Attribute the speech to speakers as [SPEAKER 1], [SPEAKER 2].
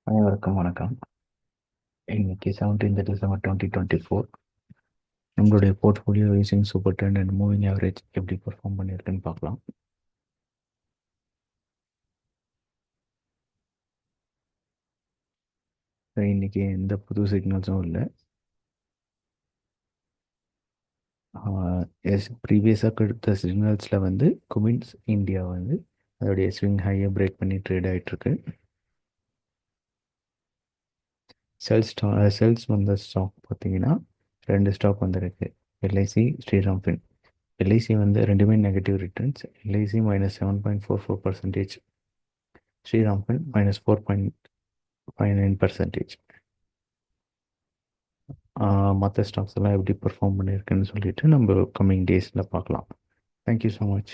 [SPEAKER 1] அனைவருக்கும் வணக்கம். இன்னைக்கு 17th December 2024 நம்மளுடைய portfolio using super trend and moving average எப்படி பெர்ஃபார்ம் பண்ணியிருக்குன்னு பார்க்கலாம். இன்னைக்கு எந்த புது சிக்னல்ஸும் இல்லை. ப்ரீவியஸாக கொடுத்த சிக்னல்ஸில் வந்து குமின்ஸ் இந்தியா வந்து அதோடைய ஸ்விங் ஹையை பிரேக் பண்ணி ட்ரேட் ஆகிட்டுருக்கு. செல்ஸ் வந்த ஸ்டாக் பார்த்தீங்கன்னா 2 ஸ்டாக் வந்திருக்கு. LIC, Sriram fin. எல்ஐசி வந்து ரெண்டுமே negative returns. LIC -7.44%, Shriram Fin -4.59%. மற்ற ஸ்டாக்ஸ் எல்லாம் எப்படி பெர்ஃபார்ம் பண்ணியிருக்குன்னு சொல்லிட்டு நம்ம கம்மிங் டேஸில் பார்க்கலாம். Thank you so much.